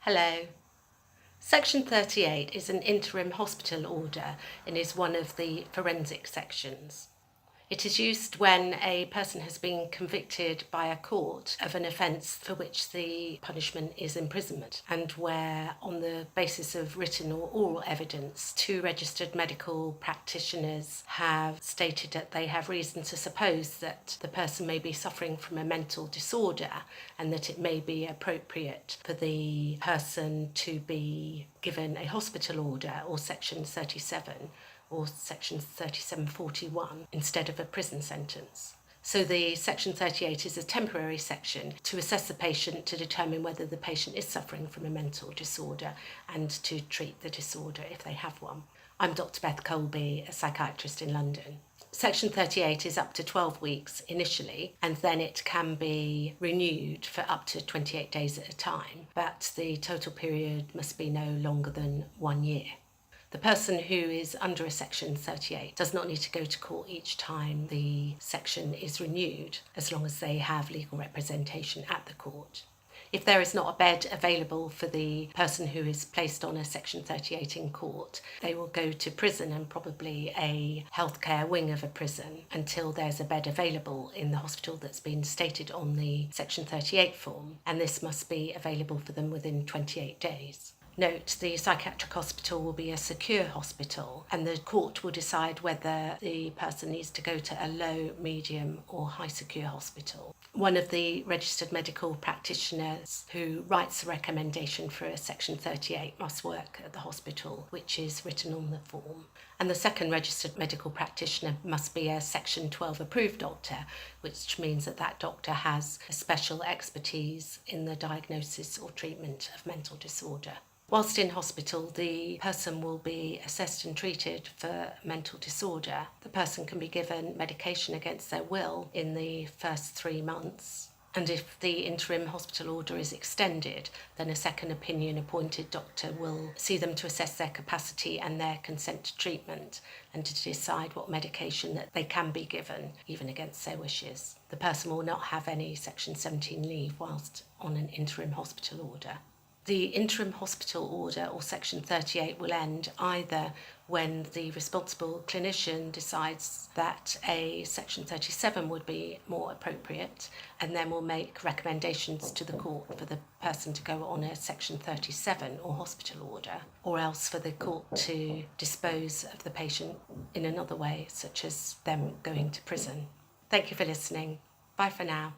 Hello. Section 38 is an interim hospital order and is one of the forensic sections. It is used when a person has been convicted by a court of an offence for which the punishment is imprisonment, and where, on the basis of written or oral evidence, two registered medical practitioners have stated that they have reason to suppose that the person may be suffering from a mental disorder and that it may be appropriate for the person to be given a hospital order or Section 37 or Section 3741 instead of a prison sentence. So the Section 38 is a temporary section to assess the patient to determine whether the patient is suffering from a mental disorder and to treat the disorder if they have one. I'm Dr Beth Colby, a psychiatrist in London. Section 38 is up to 12 weeks initially, and then it can be renewed for up to 28 days at a time, but the total period must be no longer than 1 year. The person who is under a Section 38 does not need to go to court each time the section is renewed, as long as they have legal representation at the court. If there is not a bed available for the person who is placed on a Section 38 in court, they will go to prison and probably a healthcare wing of a prison until there's a bed available in the hospital that's been stated on the Section 38 form, and this must be available for them within 28 days. Note, the psychiatric hospital will be a secure hospital, and the court will decide whether the person needs to go to a low, medium or high secure hospital. One of the registered medical practitioners who writes a recommendation for a Section 38 must work at the hospital, which is written on the form. And the second registered medical practitioner must be a Section 12 approved doctor, which means that that doctor has a special expertise in the diagnosis or treatment of mental disorder. Whilst in hospital, the person will be assessed and treated for mental disorder. The person can be given medication against their will in the first 3 months. And if the interim hospital order is extended, then a second opinion appointed doctor will see them to assess their capacity and their consent to treatment and to decide what medication that they can be given, even against their wishes. The person will not have any Section 17 leave whilst on an interim hospital order. The interim hospital order or Section 38 will end either when the responsible clinician decides that a Section 37 would be more appropriate, and then will make recommendations to the court for the person to go on a Section 37 or hospital order, or else for the court to dispose of the patient in another way, such as them going to prison. Thank you for listening. Bye for now.